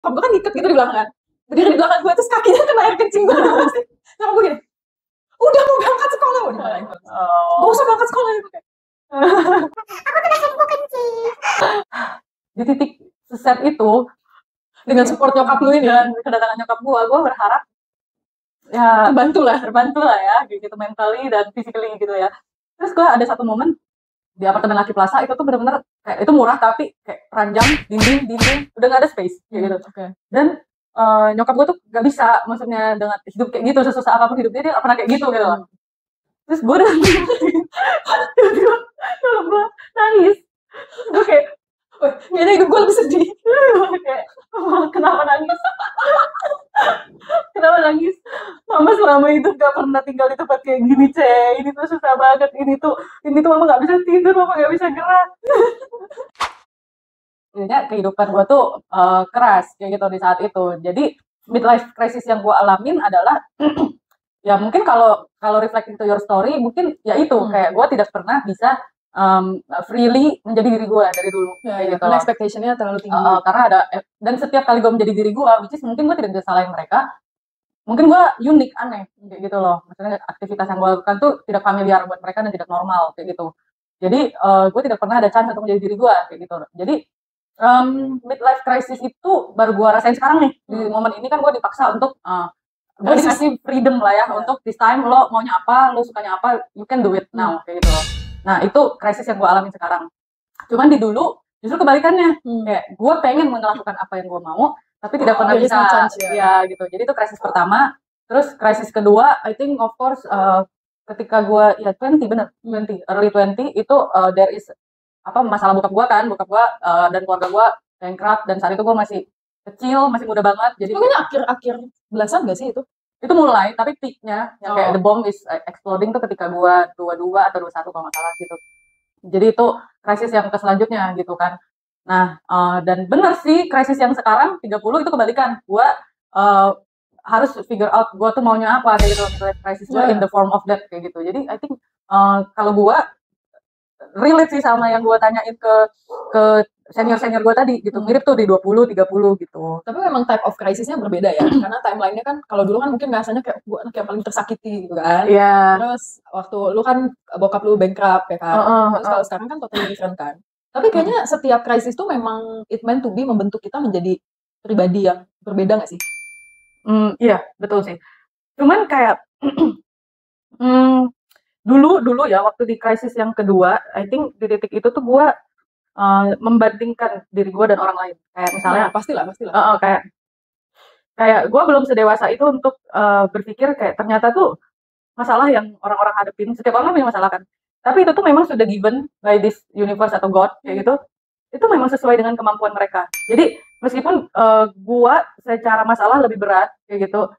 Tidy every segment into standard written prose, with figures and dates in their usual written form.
Nyokap gue kan ngikat gitu di belakang kan, berdiri di belakang gue terus kakinya kena air kencing gue. Nyokap gue gini, udah mau berangkat sekolah, gak usah berangkat sekolah ya. Aku tuh udah kencing. Di titik seset itu, dengan support nyokap lu ini dan kedatangan nyokap gue berharap ya terbantu lah ya gitu, mentally dan physically gitu ya. Terus gue ada satu momen di apartemen Lucky Plaza itu tuh bener-bener kayak itu murah tapi kayak ranjang, dinding udah gak ada space kayak gitu. Dan nyokap gue tuh gak bisa, maksudnya dengan hidup kayak gitu, sesusah apapun hidupnya dia gak pernah kayak gitu gitu loh. Terus gue udah tiba-tiba nyokap gue nangis, gue kayak kayaknya hidup gue lebih sedih. Kayak kenapa nangis? Kenapa nangis? Mama selama itu gak pernah tinggal di tempat kayak gini, ini tuh susah banget, ini tuh mama gak bisa tidur, mama gak bisa gerak. Jadinya kehidupan gue tuh keras kayak gitu di saat itu. Jadi midlife crisis yang gue alamin adalah ya mungkin kalau reflecting to your story mungkin ya itu kayak gue tidak pernah bisa freely menjadi diri gue dari dulu kayak gitu. Expectation-nya terlalu tinggi. Karena ada dan setiap kali gue menjadi diri gue, which is mungkin gue tidak bisa salahin mereka. Mungkin gue unik, aneh kayak gitu loh. Maksudnya aktivitas yang gue lakukan tuh tidak familiar buat mereka dan tidak normal kayak gitu. Jadi gue tidak pernah ada chance untuk menjadi diri gue kayak gitu. Jadi midlife crisis itu baru gue rasain sekarang nih. Di momen ini kan gue dipaksa untuk gue dikasih freedom lah ya untuk this time lo maunya apa, lo sukanya apa, you can do it now kayak gitu loh. Nah itu krisis yang gue alami sekarang. Cuman di dulu justru kebalikannya, kayak gue pengen melakukan apa yang gue mau, tapi tidak pernah bisa ya gitu. Jadi itu krisis pertama. Terus krisis kedua, I think of course ketika gue ya 20 early 20 itu there is masalah bokap gue dan keluarga gue bankrupt, dan saat itu gue masih kecil, masih muda banget. Jadi mungkin akhir belasan gak sih itu? Itu mulai, tapi peaknya yang kayak the bomb is exploding tuh ketika gue 22 atau 21 kalau nggak salah gitu. Jadi itu krisis yang selanjutnya gitu kan. Nah, dan bener sih krisis yang sekarang 30 itu kebalikan. Gue harus figure out gue tuh maunya apa kayak gitu. Krisis gue in the form of that kayak gitu. Jadi I think kalau gue relate sih sama yang gue tanyain ke senior gue tadi gitu, mirip tuh di 20-30 gitu. Tapi memang type of crisisnya berbeda ya, karena timelinenya kan kalau dulu kan mungkin rasanya kayak gue anak yang paling tersakiti gitu kan. Terus waktu lu kan bokap lu bankrupt ya kan, terus kalau sekarang kan totally different kan. Tapi kayaknya setiap krisis tuh memang it meant to be membentuk kita menjadi pribadi yang berbeda gak sih? Iya betul sih. Cuman kayak dulu ya waktu di krisis yang kedua, I think di titik itu tuh gue membandingkan diri gue dan orang lain. Kayak misalnya pastilah. Kayak gue belum sedewasa itu untuk berpikir kayak ternyata tuh masalah yang orang-orang hadapin, setiap orang punya masalah kan. Tapi itu tuh memang sudah given by this universe atau God kayak gitu. Itu memang sesuai dengan kemampuan mereka. Jadi meskipun gue secara masalah lebih berat kayak gitu,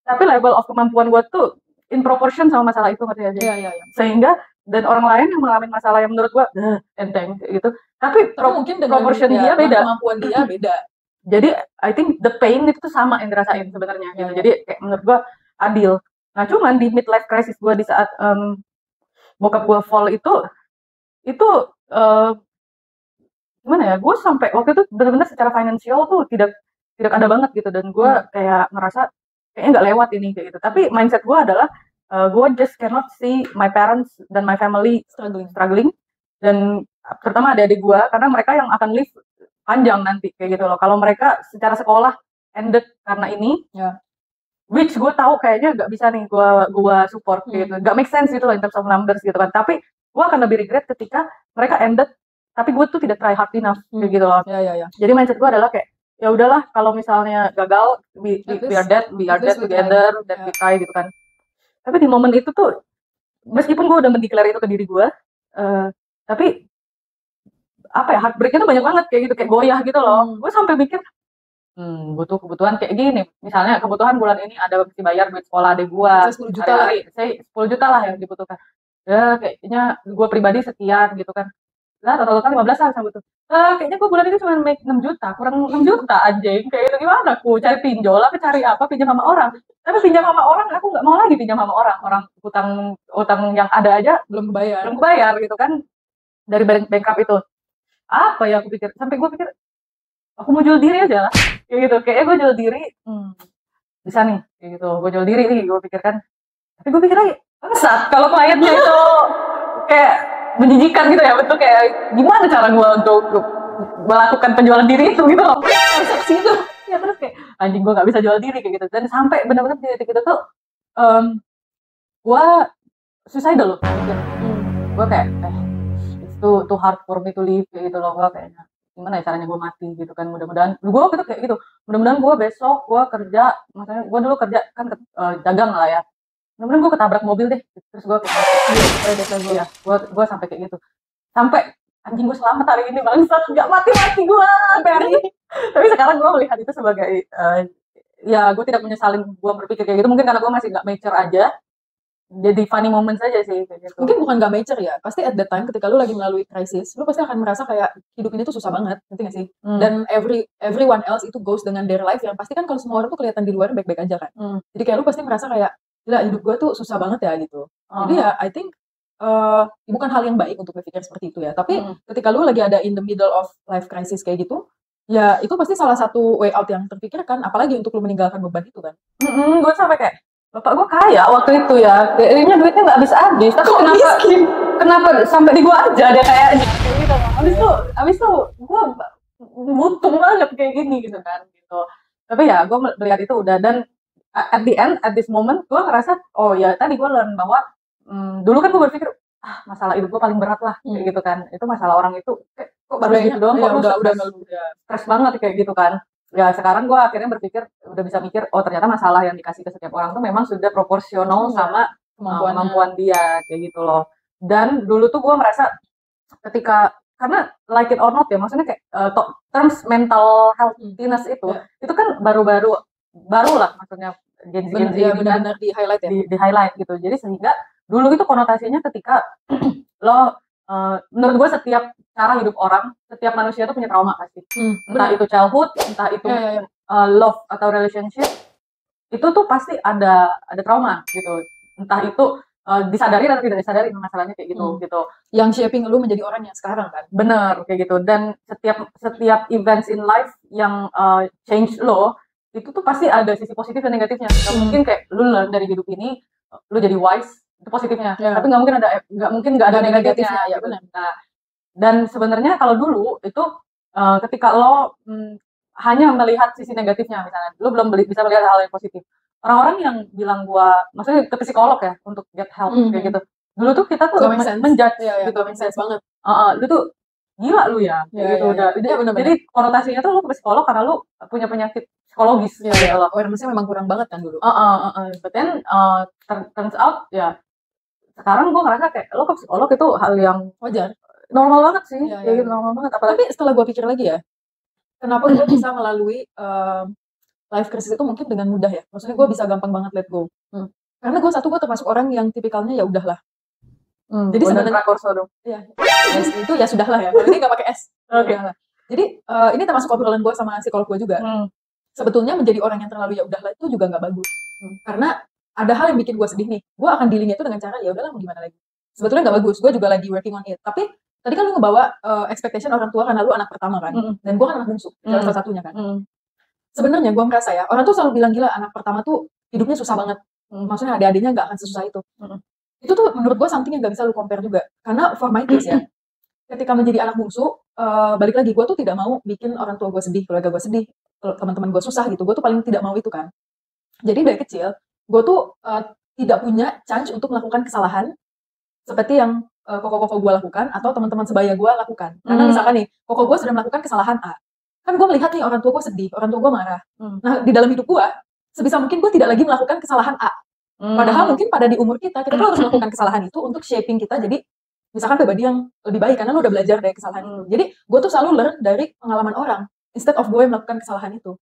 tapi level of kemampuan gue tuh in proportion sama masalah itu, ngerti aja. Iya. Sehingga dan orang lain yang mengalami masalah yang menurut gue enteng kayak gitu, tapi mungkin proportion dia beda, kemampuan dia beda. Jadi I think the pain itu tuh sama yang dirasain sebenarnya gitu. Jadi kayak menurut gue adil. Nah cuman di midlife crisis gue di saat bokap gue fall itu gimana ya, gue sampai waktu itu benar-benar secara finansial tuh tidak ada banget gitu, dan gue kayak ngerasa kayaknya nggak lewat ini kayak gitu. Tapi mindset gue adalah gue just cannot see my parents dan my family struggling, dan terutama adik-adik gue, karena mereka yang akan live panjang nanti kayak gitu loh. Kalau mereka secara sekolah ended karena ini, which gue tahu kayaknya nggak bisa nih gue support gitu, nggak make sense gitu loh in terms of numbers gitu kan. Tapi gue akan lebih regret ketika mereka ended tapi gue tuh tidak try hard enough kayak gitu loh. Jadi mindset gue adalah kayak ya udahlah, kalau misalnya gagal we are dead together, dan we try gitu kan. Tapi di momen itu tuh meskipun gue udah mendeklar itu ke diri gue, tapi heartbreak-nya tuh banyak banget kayak gitu, kayak goyah gitu loh. Gue sampai mikir butuh kebutuhan kayak gini, misalnya kebutuhan bulan ini ada mesti bayar duit sekolah adik gue 10 juta lah, 10 juta lah yang dibutuhkan ya, kayaknya gue pribadi sekian gitu kan. Lah total 15-an sama tuh. Kayaknya gue bulan ini cuma make 6 juta, kurang 6 juta anjing. Kayak itu gimana? Aku cari pinjol apa cari apa, pinjam sama orang. Tapi pinjam sama orang aku nggak mau lagi pinjam sama orang. Orang utang yang ada aja belum bayar gitu kan. Dari bankrupt itu. Apa ya aku pikir? Sampai gue pikir aku mau jual diri aja lah. kayak gitu, kayaknya gue jual diri, bisa nih, kayak gitu, gue jual diri nih, gue pikirkan. Tapi gue pikir lagi, bangsat, kalau kliennya itu kayak menjijikan gitu ya, betul kayak gimana cara gue untuk melakukan penjualan diri itu gitu loh, transaksi itu. Ya terus kayak anjing gue nggak bisa jual diri kayak gitu. Dan sampai benar-benar di titik itu tuh gue suicidal loh, mikir. Gue kayak itu too hard for me to live kayak gitu loh. Gue kayaknya gimana ya caranya gue mati gitu kan. Mudah-mudahan gue waktu itu kayak gitu, mudah-mudahan gue besok gue kerja, maksudnya gue dulu kerja kan dagang lah ya, mudah-mudahan gue ketabrak mobil deh, terus gue kayak gue sampai kayak gitu, sampai anjing gue selamat hari ini bangsat, nggak mati-mati gue sampai hari ini. Tapi sekarang gue melihat itu sebagai ya gue tidak menyesalin gue berpikir kayak gitu, mungkin karena gue masih nggak mature aja, jadi funny moment saja sih kayak gitu. Mungkin bukan gak mature ya, pasti at that time ketika lu lagi melalui krisis, lu pasti akan merasa kayak hidup ini tuh susah banget, ngerti gak sih? Dan everyone else itu goes dengan their life, yang pasti kan kalau semua orang tuh kelihatan di luar baik-baik aja kan. Jadi kayak lu pasti merasa kayak, gila hidup gue tuh susah banget ya gitu. Jadi ya I think bukan hal yang baik untuk berpikir seperti itu ya, tapi ketika lu lagi ada in the middle of life crisis kayak gitu, ya itu pasti salah satu way out yang terpikirkan, apalagi untuk lu meninggalkan beban itu kan. Gue sampai kayak, bapak gue kaya waktu itu ya, kayaknya duitnya nggak habis-habis, tapi kenapa sampai di gue aja dia kayaknya gitu. Abis itu gue butuh banget kayak gini gitu kan gitu. Tapi ya gue melihat itu udah, dan at the end, at this moment gue ngerasa oh ya tadi gue learn bahwa dulu kan gue berpikir masalah hidup gue paling berat lah kayak gitu kan, itu masalah orang itu kok baru gitu doang, kok udah stres banget kayak gitu kan. Ya sekarang gue akhirnya berpikir, udah bisa mikir, oh ternyata masalah yang dikasih ke setiap orang tuh memang sudah proporsional sama kemampuan dia kayak gitu loh. Dan dulu tuh gue merasa ketika, karena like it or not ya, maksudnya kayak terms mental healthiness itu kan baru lah maksudnya Gen Z ya, benar-benar di highlight ya, di highlight gitu. Jadi sehingga dulu itu konotasinya ketika lo menurut gue setiap cara hidup orang, setiap manusia itu punya trauma pasti. Entah itu childhood, entah itu love atau relationship, itu tuh pasti ada trauma gitu. Entah itu disadari atau tidak disadari, masalahnya kayak gitu gitu. Yang shaping lu menjadi orang yang sekarang kan. Bener kayak gitu. Dan setiap events in life yang change lo, itu tuh pasti ada sisi positif dan negatifnya. Mungkin kayak lu learn dari hidup ini, lu jadi wise, itu positifnya. Tapi nggak mungkin nggak ada negatifnya. Ya benar. Nah, dan sebenarnya kalau dulu itu ketika lo hanya melihat sisi negatifnya, misalnya lo belum bisa melihat hal yang positif. Orang-orang yang bilang gua, maksudnya ke psikolog ya untuk get help kayak gitu. Dulu tuh kita tuh menjudge gitu, make sense banget. Lu tuh gila lu ya, kayak gitu udah. Jadi konotasinya tuh lu ke psikolog karena lu punya penyakit psikologis gitu loh. Awareness-nya memang kurang banget kan dulu. But then turns out ya sekarang gue ngerasa kayak lo ke psikolog itu hal yang wajar, normal banget sih, kayak gitu normal banget. Tapi setelah gue pikir lagi ya, kenapa gue bisa melalui life crisis itu mungkin dengan mudah ya? Maksudnya gue bisa gampang banget let go. Karena gue termasuk orang yang tipikalnya ya udahlah. Jadi sebenarnya korso dong. Iya. Itu ya sudahlah ya. Ini nggak pakai S. Udahlah. Jadi ini termasuk obrolan gue sama psikolog gue juga. Sebetulnya menjadi orang yang terlalu ya udahlah itu juga nggak bagus. Karena ada hal yang bikin gue sedih nih. Gue akan dealingnya itu dengan cara ya udahlah mau gimana lagi. Sebetulnya nggak bagus. Gue juga lagi working on it. Tapi tadi kan lu ngebawa expectation orang tua karena lu anak pertama kan. Dan gue kan anak bungsu. Salah satunya kan. Sebenarnya gue merasa ya, orang tuh selalu bilang gila anak pertama tuh hidupnya susah banget. Maksudnya adik-adiknya nggak akan sesusah itu. Itu tuh menurut gue something yang gak bisa lu compare juga. Karena for my case ya, ketika menjadi anak bungsu, balik lagi gue tuh tidak mau bikin orang tua gue sedih, keluarga gue sedih, teman-teman gue susah gitu. Gue tuh paling tidak mau itu kan. Jadi dari kecil, gue tuh tidak punya chance untuk melakukan kesalahan seperti yang koko-koko gue lakukan atau teman-teman sebaya gue lakukan. Karena misalkan nih, koko gue sudah melakukan kesalahan A. Kan gue melihat nih orang tua gue sedih, orang tua gue marah. Nah di dalam hidup gue, sebisa mungkin gue tidak lagi melakukan kesalahan A. Padahal mungkin pada di umur kita tuh harus melakukan kesalahan itu untuk shaping kita jadi misalkan pribadi yang lebih baik karena lu udah belajar dari kesalahan itu. Jadi gue tuh selalu learn dari pengalaman orang instead of gue melakukan kesalahan itu.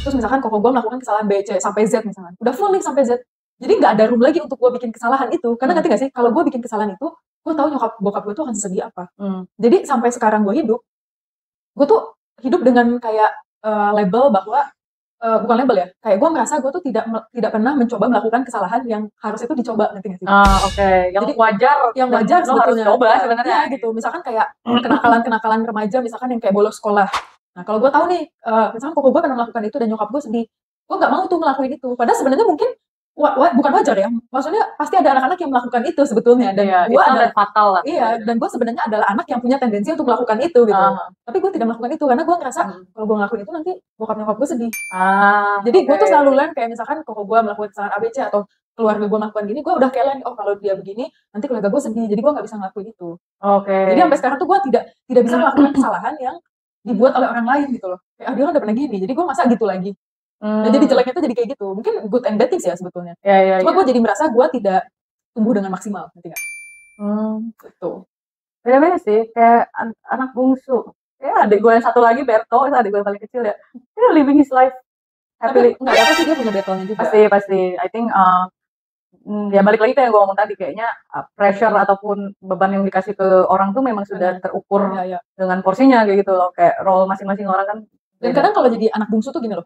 Terus misalkan koko gue melakukan kesalahan B, C sampai Z misalkan, udah full nih sampai Z. Jadi nggak ada room lagi untuk gue bikin kesalahan itu. Karena ngerti gak sih kalau gue bikin kesalahan itu, gue tahu nyokap bokap gue tuh akan sesedih apa. Jadi sampai sekarang gue tuh hidup dengan kayak label bahwa bukan label ya, kayak gue merasa gue tuh tidak pernah mencoba melakukan kesalahan yang harus itu dicoba, nanti nggak sih? Oke. Yang wajar sebetulnya. Harus coba sebenarnya. Ya, gitu. Misalkan kayak kenakalan remaja, misalkan yang kayak bolos sekolah. Nah kalau gue tahu nih, misalkan koko gue pernah melakukan itu dan nyokap gue sedih, gue nggak mau tuh ngelakuin itu. Padahal sebenarnya mungkin bukan wajar ya. Maksudnya pasti ada anak-anak yang melakukan itu sebetulnya. Dan gue adalah fatal lah. Iya, dan gue sebenarnya adalah anak yang punya tendensi untuk melakukan itu gitu. Tapi gue tidak melakukan itu karena gue ngerasa kalau gue ngelakuin itu nanti bokap nyokap gue sedih. Jadi gue tuh selalu learn kayak misalkan koko gue melakukan kesalahan ABC atau keluarga gue melakukan gini, gue udah kayak learn, oh kalau dia begini nanti keluarga gue sedih. Jadi gue nggak bisa ngelakuin itu. Jadi sampai sekarang tuh gue tidak bisa melakukan kesalahan yang dibuat oleh orang lain gitu loh. Kayak dia kan udah pernah gini, jadi gue masa gitu lagi. Dan jadi jeleknya tuh jadi kayak gitu. Mungkin good and bad things ya sebetulnya. Cuma gue jadi merasa gue tidak tumbuh dengan maksimal, ngerti nggak? Gitu. Beda-beda sih, kayak anak bungsu. Ya adik gue yang satu lagi, Berto, adik gue yang paling kecil ya. Dia living his life happily. Tapi nggak apa sih dia punya battle-nya juga. Pasti. I think ya balik lagi kayak yang gue ngomong tadi, kayaknya pressure ataupun beban yang dikasih ke orang tuh memang sudah terukur dengan porsinya kayak gitu loh. Kayak role masing-masing orang kan. Dan kadang kalau jadi anak bungsu tuh gini loh.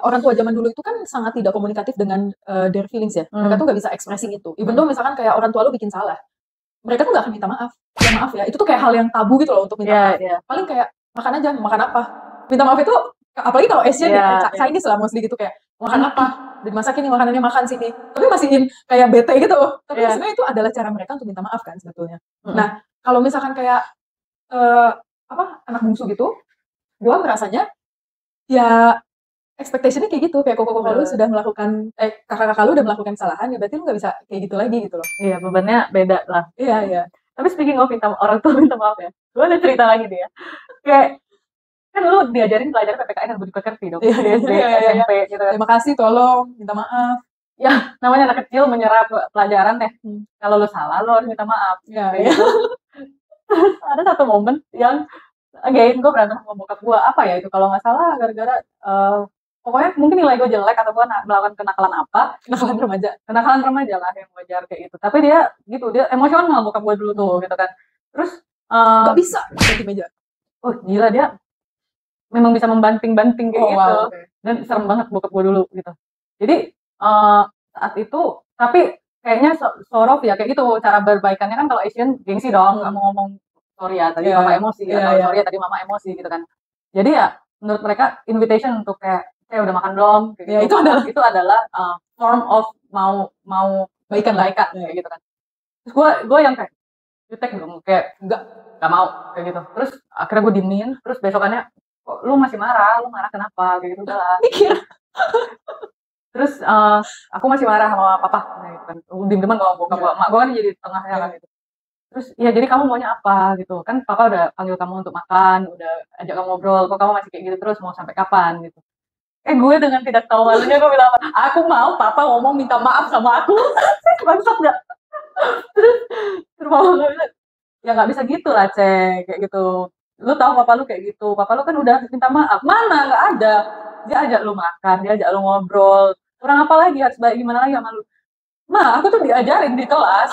Orang tua zaman dulu itu kan sangat tidak komunikatif dengan their feelings ya. Mereka tuh nggak bisa ekspresi itu. Even though misalkan kayak orang tua lu bikin salah, mereka tuh nggak akan minta maaf. Ya maaf ya, itu tuh kayak hal yang tabu gitu loh untuk minta maaf. Paling kayak makan aja, makan apa. Minta maaf itu, apalagi kalau Asian Chinese lah mostly gitu kayak makan apa, dimasakin nih makanannya, makan sini. Tapi masihin kayak bete gitu. Tapi sebenarnya itu adalah cara mereka untuk minta maaf kan sebetulnya. Nah, kalau misalkan kayak anak bungsu gitu, gue merasanya ya expectation-nya kayak gitu, kayak koko lu sudah melakukan, kakak-kakak lu udah melakukan kesalahan, ya berarti lu gak bisa kayak gitu lagi gitu loh. Iya, bebannya beda lah. Iya. Tapi speaking of orang tua minta maaf ya, gue ada cerita lagi nih ya. Kayak, kan lu diajarin pelajaran PPKN dan budi pekerti dong, di SD, SMP gitu kan. Terima kasih, tolong, minta maaf. Ya, namanya anak kecil menyerap pelajaran deh. Kalau lu salah, lu harus minta maaf. Iya. Terus ada satu momen yang, again, gue berantem sama bokap gue, apa ya itu, kalau nggak salah gara-gara pokoknya mungkin nilai gue jelek atau gue melakukan kenakalan apa, kenakalan remaja lah yang wajar kayak gitu. Tapi dia emosional bokap gue dulu tuh gitu kan. Terus nggak bisa ganti meja. Oh gila, dia memang bisa membanting-banting kayak gitu. Dan serem banget bokap gue dulu gitu. Jadi saat itu, tapi kayaknya sorof ya kayak gitu cara berbaikannya kan. Kalau Asian gengsi dong, nggak mau ngomong sorry ya tadi papa emosi, atau sorry ya tadi mama emosi gitu kan. Jadi ya menurut mereka invitation untuk kayak udah makan belum kayak gitu. Itu adalah form of mau baikan kayak gitu kan. Terus gue yang kayak jutek dong, kayak enggak mau kayak gitu. Terus akhirnya gue diemin, terus besokannya kok lu masih marah, lu marah kenapa kayak gitu udah mikir. Terus aku masih marah sama papa gitu kan. Diem-dieman sama bokap gue, mak gue kan jadi tengahnya kan gitu. Terus ya jadi kamu maunya apa gitu kan, papa udah panggil kamu untuk makan, udah ajak kamu ngobrol, kok kamu masih kayak gitu terus, mau sampai kapan gitu. Gue dengan tidak tahu malunya gue bilang, aku mau papa ngomong minta maaf sama aku. Bangsat gak? Terus mama gue bilang, ya gak bisa gitu lah Cek, kayak gitu. Lu tahu papa lu kayak gitu, papa lu kan udah minta maaf. Mana, gak ada. Dia ajak lu makan, dia ajak lu ngobrol. Kurang apa lagi, harus baik gimana lagi sama lu. Aku tuh diajarin di kelas,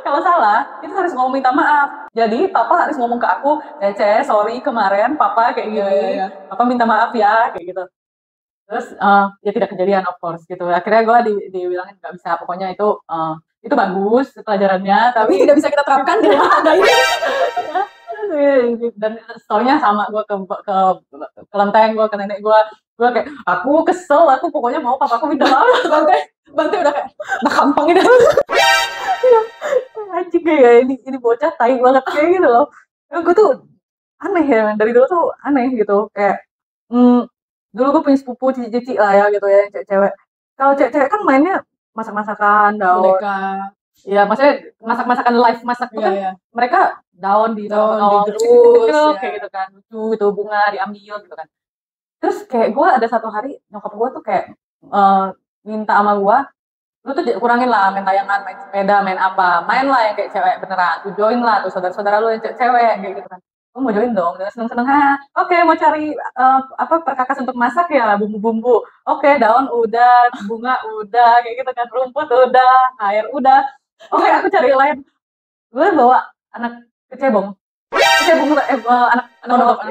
kalau salah, itu harus ngomong minta maaf. Jadi papa harus ngomong ke aku, Cece, sorry kemarin papa kayak gini, papa minta maaf ya, kayak gitu. Terus ya tidak kejadian of course gitu. Akhirnya gue dibilangin nggak bisa, pokoknya itu bagus pelajarannya, tapi tidak bisa kita terapkan di rumah tangga ini. Dan story-nya sama, gue ke kelenteng, gue ke nenek gue kayak, aku kesel, aku pokoknya mau papaku minta maaf. Bante udah kayak, nah gampang ini. Anjing kayak ini bocah tai banget kayak gitu loh. Gue tuh aneh ya, dari dulu tuh aneh gitu. Kayak dulu gue punya sepupu cici-cici lah ya gitu ya, cewek. Kalau cewek kan mainnya masak-masakan, daun. Ya maksudnya masak-masakan live masak tuh kan mereka daun di gerus kayak gitu kan, lucu gitu, bunga diambil gitu kan. Terus kayak gue ada satu hari nyokap gue tuh kayak minta sama gue, lu tuh kurangin lah main tayangan, main sepeda, main apa, main lah yang kayak cewek beneran, tuh join lah tuh saudara-saudara lu yang cewek kayak gitu kan. Gue mau join dong, dengan seneng-seneng, oke, mau cari perkakas untuk masak ya, bumbu-bumbu, oke, daun udah, bunga udah kayak gitu kan, rumput udah, air udah, oke, aku cari lain. Gue bawa anak kecebong anak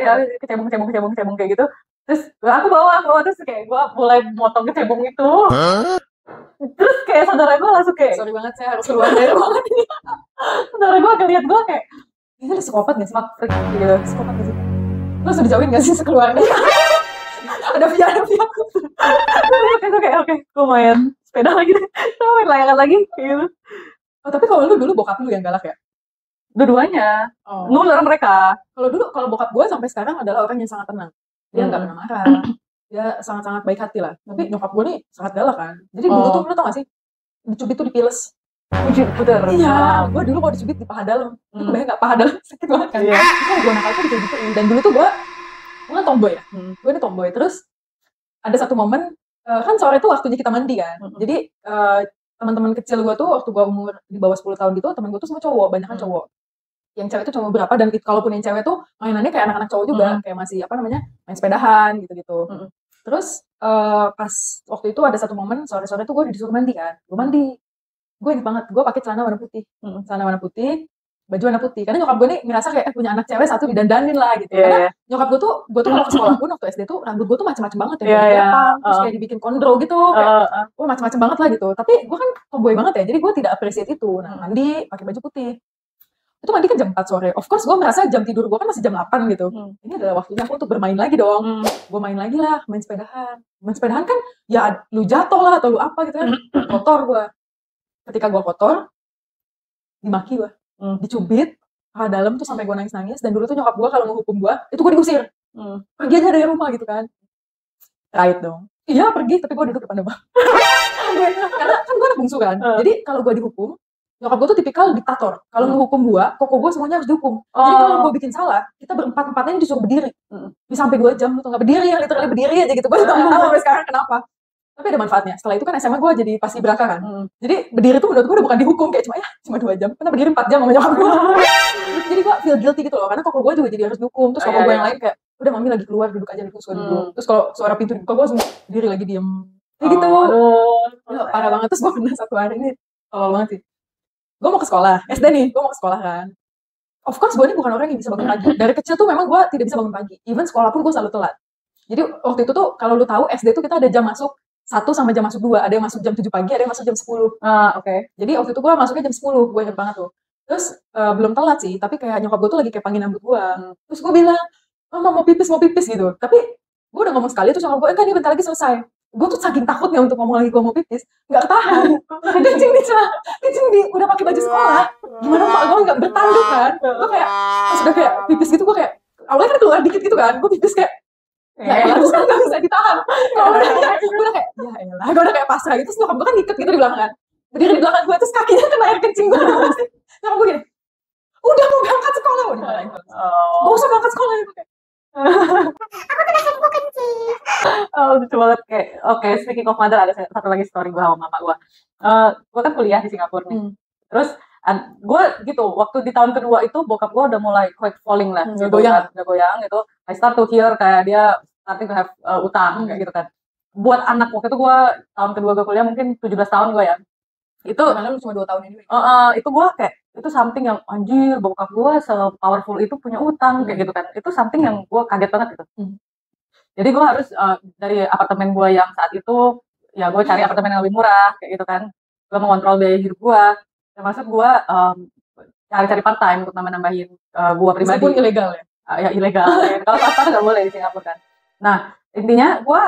ya, kecebong kayak gitu. Terus aku bawa terus kayak gue mulai motong kecebong itu. Terus kayak saudara gue langsung kayak, sorry banget saya harus keluar dari ruangan ini. Saudara gue ngeliat gue kayak, ini psikopat gak sih? Freak gitu, psikopat gak sih? Terus dijauhin gak sih sekeluarga? ada via. Oke, gue main sepeda lagi deh. Main layangan lagi, kayak gitu. Oh, tapi kalau lu dulu bokap lu yang galak ya? Dua-duanya. Nular mereka. Kalau bokap gue sampai sekarang adalah orang yang sangat tenang. Dia nggak pernah marah. Dia sangat-sangat baik hati lah. Tapi nyokap gue nih sangat galak kan. Jadi dulu tuh lu tau gak sih? Dicubit tuh dipiles. Puter. Iya, gue dulu kalau dicubit di paha dalam. Itu kebayang gak paha dalam sakit banget kan? Iya. Gue nakal tuh gitu. Dan dulu tuh gue kan tomboy ya. Gue ini tomboy. Terus ada satu momen, kan sore tuh waktunya kita mandi kan. Jadi teman-teman kecil gue tuh waktu gue umur di bawah 10 tahun gitu, temen gue tuh semua cowok, banyak kan cowok. Yang cewek tuh cuma berapa, dan kalaupun yang cewek tuh mainannya kayak anak-anak cowok juga, kayak masih main sepedahan gitu-gitu. Terus pas waktu itu ada satu momen sore-sore tuh gue disuruh mandi kan. Gue mandi. Gue inget banget, gue pakai celana warna putih. Celana warna putih, baju warna putih. Karena nyokap gue nih ngerasa kayak punya anak cewek satu didandanin lah gitu. Karena nyokap gue tuh kalau ke sekolah pun waktu SD tuh rambut gue tuh macam-macam banget ya. Terus kayak dibikin kondro gitu. Kayak, macam-macam banget lah gitu. Tapi gue kan tomboy banget ya, jadi gue tidak appreciate itu. Nah, mandi pakai baju putih. Itu mandi kan jam 4 sore. Of course gue merasa jam tidur gue kan masih jam 8 gitu. Ini adalah waktunya aku untuk bermain lagi dong. Gue main lagi lah, main sepedahan. Main sepedahan kan ya lu jatuh lah atau lu apa gitu kan. Kotor gue. Ketika gue kotor, dimaki gue. Dicubit, paha dalam tuh sampai gue nangis-nangis. Dan dulu tuh nyokap gue kalau ngehukum gue, itu gue diusir. Pergi aja dari rumah gitu kan. Right dong. Iya pergi, tapi gue duduk depan rumah. Karena kan gue anak bungsu kan. Jadi kalau gue dihukum, nyokap gue tuh tipikal diktator. Kalau ngehukum gue, koko gue semuanya harus dihukum. Jadi kalau gue bikin salah, kita berempat-empatnya disuruh berdiri. Bisa sampai 2 jam tuh nggak berdiri, yang literally berdiri aja gitu. Gue nggak tahu sampai sekarang kenapa. Tapi ada manfaatnya. Setelah itu kan SMA gue jadi paski braka kan. Jadi berdiri tuh menurut gue udah bukan dihukum, kayak cuma 2 jam. Karena berdiri 4 jam sama nyokap gue. Jadi gue feel guilty gitu loh. Karena koko gue juga jadi harus dihukum. Terus koko gue yang lain kayak, udah mami lagi keluar, duduk aja duduk. Terus kalau suara pintu dibuka, gue langsung berdiri lagi diem. Kayak gitu. Parah banget. Terus gue pernah satu hari ini, awal banget sih. Gue mau ke sekolah, SD nih, gue mau ke sekolah kan. Of course gue ini bukan orang yang bisa bangun pagi. Dari kecil tuh memang gue tidak bisa bangun pagi. Even sekolah pun gue selalu telat. Jadi waktu itu tuh kalau lu tahu SD tuh kita ada jam masuk 1 sama jam masuk 2. Ada yang masuk jam 7 pagi, ada yang masuk jam 10. Oke. Jadi waktu itu gue masuknya jam 10, gue inget banget tuh. Terus belum telat sih, tapi kayak nyokap gue tuh lagi kayak panggil nambut gue. Terus gue bilang, mama mau pipis gitu. Tapi gue udah ngomong sekali, terus nyokap gue, ini bentar lagi selesai. Gue tuh saking takutnya untuk ngomong lagi gue mau pipis, nggak ketahan. Kencing udah pakai baju sekolah. Gimana mak gue nggak bertanduk kan? Gue kayak pas udah kayak pipis gitu, gue kayak awalnya kan keluar dikit gitu kan, gue pipis kayak ya elah, terus kan gak bisa ditahan. Gue udah kayak ya elah, gue udah kayak pasrah gitu. Terus nyokap gue kan ngiket gitu di belakang kan, berdiri di belakang gue, terus kakinya kena air kencing gue. Nyokap gue gini, udah mau berangkat sekolah, gak usah berangkat sekolah ya. Aku kena kepo kencing. Lucu banget. Kayak oke, speaking of mother, ada satu lagi story gue sama mama gue. Gue kan kuliah di Singapura nih. Terus gue gitu, waktu di tahun kedua itu bokap gue udah mulai quite falling lah, udah goyang gitu. I start to hear kayak dia starting to have utang kayak gitu kan. Buat anak waktu itu gue tahun kedua gue kuliah mungkin 17 tahun gue ya. Itu karena lu cuma 2 tahun ini. Itu gue kayak itu something yang anjir, bokap gue se-powerful itu punya utang kayak gitu kan. Itu something yang gue kaget banget gitu. Jadi gue harus dari apartemen gue yang saat itu ya gue cari apartemen yang lebih murah kayak gitu kan. Gue mengontrol biaya hidup gue. Termasuk gue cari-cari part time untuk nambah-nambahin gue pribadi. Meskipun ilegal ya? Ya ilegal. Kalau swasta nggak boleh di Singapura kan. Nah intinya gue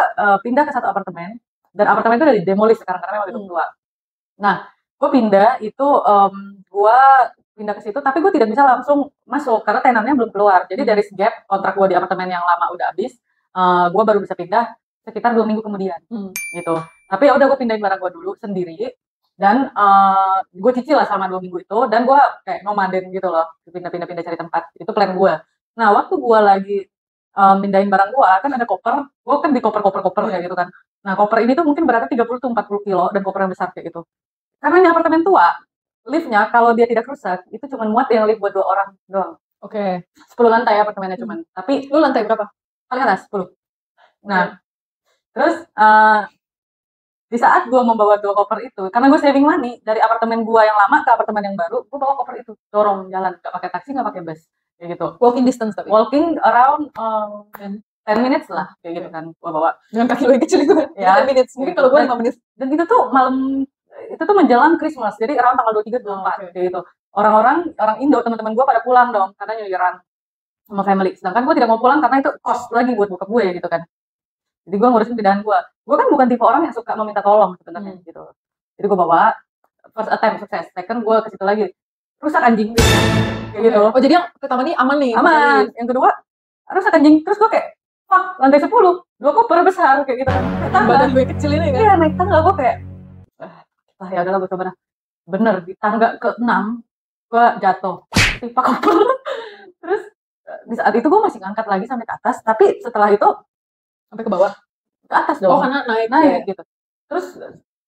pindah ke satu apartemen, dan apartemen itu udah didemolis sekarang karena waktu itu tua. Nah gue pindah itu gue pindah ke situ, tapi gue tidak bisa langsung masuk karena tenannya belum keluar. Jadi dari gap kontrak gue di apartemen yang lama udah habis, gue baru bisa pindah sekitar 2 minggu kemudian gitu. Tapi ya udah gue pindahin barang gue dulu sendiri. Dan gue cicil lah selama 2 minggu itu, dan gue kayak nomaden gitu loh, pindah-pindah cari tempat. Itu plan gue. Nah waktu gue lagi pindahin barang gue, kan ada koper, gue kan di koper kayak gitu kan. Nah koper ini tuh mungkin beratnya 30-40 kilo, dan koper yang besar kayak gitu. Karena ini apartemen tua, liftnya kalau dia tidak rusak, itu cuma muat yang lift buat 2 orang doang. Oke. 10 lantai apartemennya cuman. Tapi lu lantai berapa? Paling atas 10. Nah terus di saat gue membawa 2 koper itu, karena gue saving money dari apartemen gue yang lama ke apartemen yang baru, gue bawa koper itu, dorong jalan, gak pakai taksi, gak pakai bus, kayak gitu. Walking distance tapi? Walking around 10 minutes lah, kayak gitu kan, gue bawa. Dengan kaki lo yang kecil itu kan? Ya, 10 minutes, mungkin kalau gue 5 menit. Dan itu tuh malam, itu tuh menjelang Christmas, jadi around tanggal 23-24, kayak gitu. Orang Indo, teman-teman gue pada pulang dong, karena New Year-an. sama family. Sedangkan gue tidak mau pulang karena itu cost lagi buat bokap gue gitu kan. Jadi gue ngurusin pindahan gue. Gue kan bukan tipe orang yang suka meminta tolong sebenarnya gitu. Jadi gue bawa first attempt sukses. Second gue ke situ lagi rusak anjing gitu. Kayak gitu. Oh jadi yang pertama ini aman nih. Aman. Yang kedua rusak anjing. Terus gue kayak fuck lantai 10, 2 koper besar kayak gitu kan. Naik tangga. Badan gue kecil ini kan. Iya naik tangga gue kayak ya udahlah gue coba dah. Bener di tangga ke-6 gue jatuh. Timpa koper. Terus di saat itu gue masih ngangkat lagi sampai ke atas. Tapi setelah itu sampai ke bawah. Ke atas dong. Oh karena naik ya. Gitu. Terus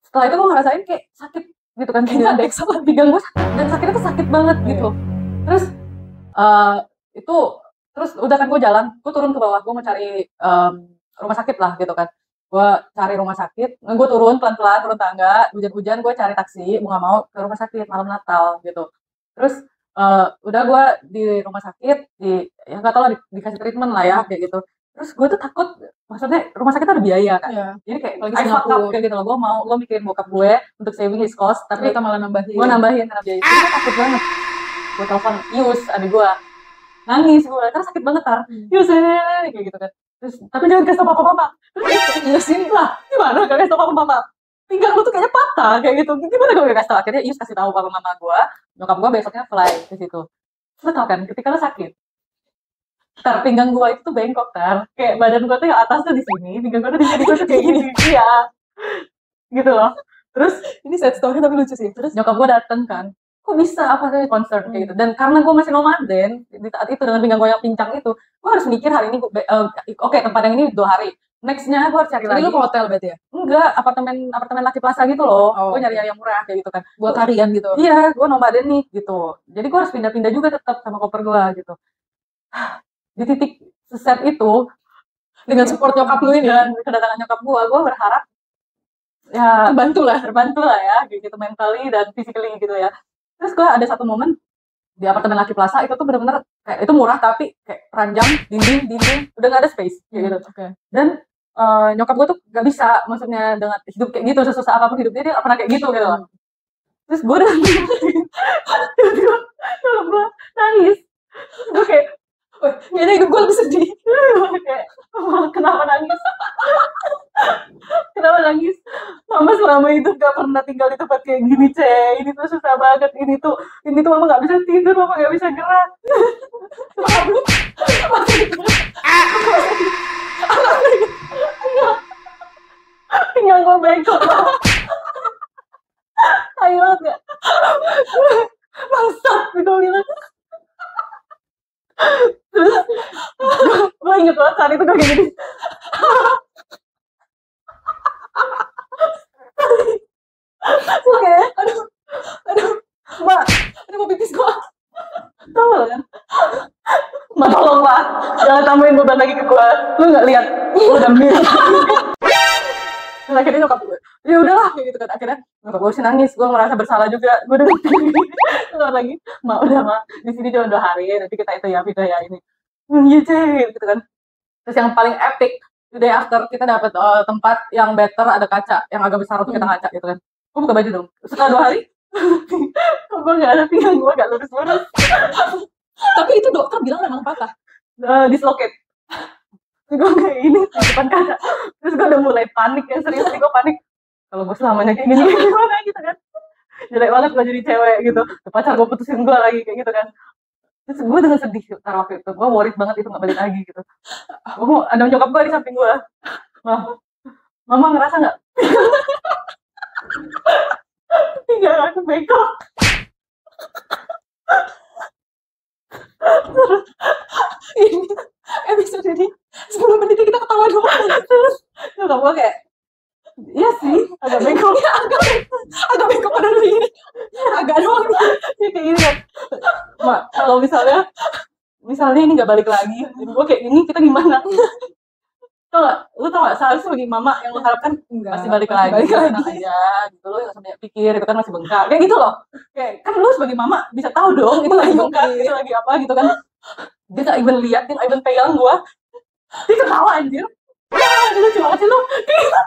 setelah itu gue ngerasain kayak sakit gitu kan. Kayak ada sama pinggang gue sakit. Dan sakitnya tuh sakit banget gitu. Terus itu terus udah kan gue jalan, gue turun ke bawah, gue mau cari rumah sakit lah gitu kan. Gue cari rumah sakit, gue turun pelan-pelan, turun tangga, hujan-hujan gue cari taksi, gue gak mau ke rumah sakit malam Natal gitu. Terus udah gue di rumah sakit, ya gak tau lah dikasih treatment lah ya kayak gitu. Terus gue tuh takut, maksudnya rumah sakit ada biaya kan. Jadi kayak I fuck up kayak gitu loh, gue mikirin bokap gue untuk saving his cost, tapi kita malah nambahin. Gue nambahin karena biaya itu, gue takut banget. Gue telepon Yus, adik gue, nangis gue, karena sakit banget tar. Yus, kayak gitu kan. Terus, tapi jangan kasih tau papa-papa. Yus ini lah, gimana gak kasih tau papa-mapa? Pinggang lu tuh kayaknya patah, kayak gitu. Gimana gue gak kasih tau? Akhirnya Yus kasih tau papa-mama gue, nyokap gue besoknya fly ke situ. Lu tau kan, ketika lu sakit, tar pinggang gue itu tuh bengkok tar. Kayak badan gue tuh yang atas tuh di sini, pinggang gue tuh di sini, gue tuh kayak gini. Iya. Gitu loh. Terus, ini sad story tapi lucu sih. Terus nyokap gue dateng kan, kok bisa apa sih concern kayak gitu. Dan karena gue masih nomaden di saat itu dengan pinggang gue yang pincang itu, gue harus mikir hari ini oke, tempat yang ini 2 hari, nextnya gue harus cari lagi. Jadi lu ke hotel berarti ya? Enggak, apartemen Lucky Plaza gitu loh. Gue nyari yang murah kayak gitu kan, buat harian gitu. Iya, gue nomaden nih gitu, jadi gue harus pindah-pindah juga tetap sama koper gue gitu. Di titik seset itu dengan support nyokap lu ini dan kedatangan nyokap gue berharap ya terbantu lah ya gitu, mentally dan physically gitu ya. Terus gue ada satu momen di apartemen Lucky Plaza itu tuh bener-bener kayak itu murah tapi kayak ranjang, dinding udah gak ada space kayak gitu. Dan nyokap gue tuh gak bisa, maksudnya dengan hidup kayak gitu, sesusah apapun hidupnya dia gak pernah kayak gitu gitu. Terus gue udah tiba-tiba nyokap gue nangis. Gue kayak kayaknya hidup gue lebih sedih. Kayak kenapa nangis? Kenapa nangis? Mama selama itu gak pernah tinggal di tempat kayak gini, ini tuh susah banget, ini tuh mama gak bisa tidur, mama gak bisa gerak. Tinggal gue bengkok. Ayo banget gak? Bangsat, gue bilang. Terus gue inget banget saat itu gue kayak gini. Oke, aduh, Mbak, mau pipis gue. Tahu kan? Mbak tolong lah, jangan tambahin beban lagi ke gue. Lu nggak lihat, lu udah mirip. Dan akhirnya nyokap gue, ya udahlah kayak gitu kan. Akhirnya nyokap gue sih nangis, gue merasa bersalah juga. Gue udah keluar lagi, mak udah mak, di sini cuma 2 hari, nanti kita itu ya pindah ya ini. Iya gitu kan. Terus yang paling epic, the day after kita dapat tempat yang better, ada kaca yang agak besar untuk kita ngaca gitu kan. Gue buka baju dong. Setelah 2 hari, kok gue nggak ada pinggang gue nggak lurus-lurus. Tapi itu dokter bilang memang patah. Dislocate. Gue kayak ini di depan kaca. Terus gue udah mulai panik ya, serius nih gue panik. Kalau gue selamanya kayak gini gimana gitu kan. Jelek banget gue jadi cewek gitu. Pacar gue putusin gue lagi kayak gitu kan. Terus gue dengan sedih waktu itu, gue worried banget itu gak balik lagi gitu. Gue mau ada nyokap gue di samping gue. Mama ngerasa gak? Pinggang aku bengkok. Ini episode ini 10 menit kita ketawa doang. Terus nyokap gue kayak, iya sih, agak bengkok. Agak bengkok pada lu ini. Agak doang. Ya kayak gini kan. Mak, kalau misalnya ini gak balik lagi, gue kayak gini, kita gimana? Lu tau gak, seharusnya bagi mama yang lu harapkan pasti balik lagi, tenang aja gitu, lu gak sampai pikir, itu kan masih bengkak, kayak gitu loh. Kayak, kan lu sebagai mama bisa tahu dong, itu lagi bengkak, itu lagi apa gitu kan. Dia gak even lihat, dia gak even pegang gue. Dia ketawa anjir. Wah, dia lucu banget sih lu. Kayak gitu.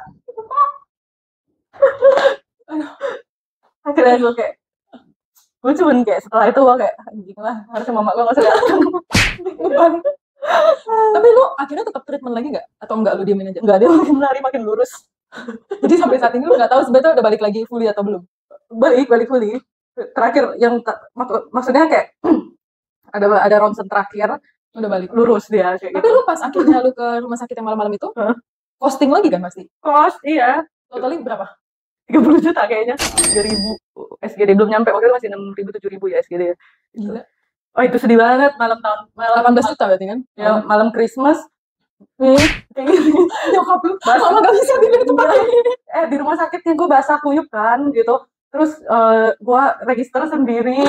Akhirnya gue kayak, Gue cuman kayak setelah itu gue kayak anjing lah, harusnya mama gue nggak usah datang. Tapi lu akhirnya tetap treatment lagi nggak? Atau enggak lu diemin aja? Enggak, dia makin lari makin lurus. Jadi sampai saat ini lu nggak tahu sebenarnya udah balik lagi fully atau belum? Balik fully. Terakhir yang maksudnya kayak ada ronsen terakhir Udah balik. lurus dia kayak Tapi gitu. lu pas akhirnya lu ke rumah sakit yang malam-malam itu, costing lagi kan pasti? Kos iya Totalnya berapa? 30 juta kayaknya, 3.000 SGD belum nyampe, waktu itu masih 6.000 7.000 ya SGD ya. Gila. Oh itu sedih banget malam 18 juta berarti kan? ya, malam Christmas. Kayak gitu. Nyokap lu, mama gak bisa tidur di tempat kayak gini. Di rumah sakitnya gue basah kuyup kan gitu, terus gue register sendiri.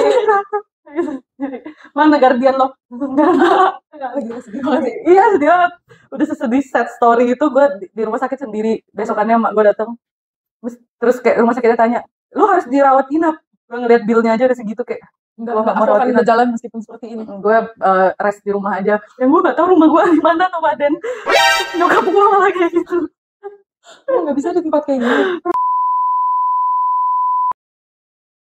Mana Guardian lo? Gila, sedih banget sih. Iya sedih banget, udah sesedih sad story itu. Gue di rumah sakit sendiri, besokannya mak gue datang, terus kayak rumah sakitnya tanya, lu harus dirawat inap. Gue ngeliat bilnya aja udah segitu kayak Enggak, aku akan berjalan meskipun seperti ini. gue rest di rumah aja. Yang gue nggak tahu rumah gue di mana nomaden. Nyokap gue malah kayak gitu. Nggak bisa di tempat kayak gini.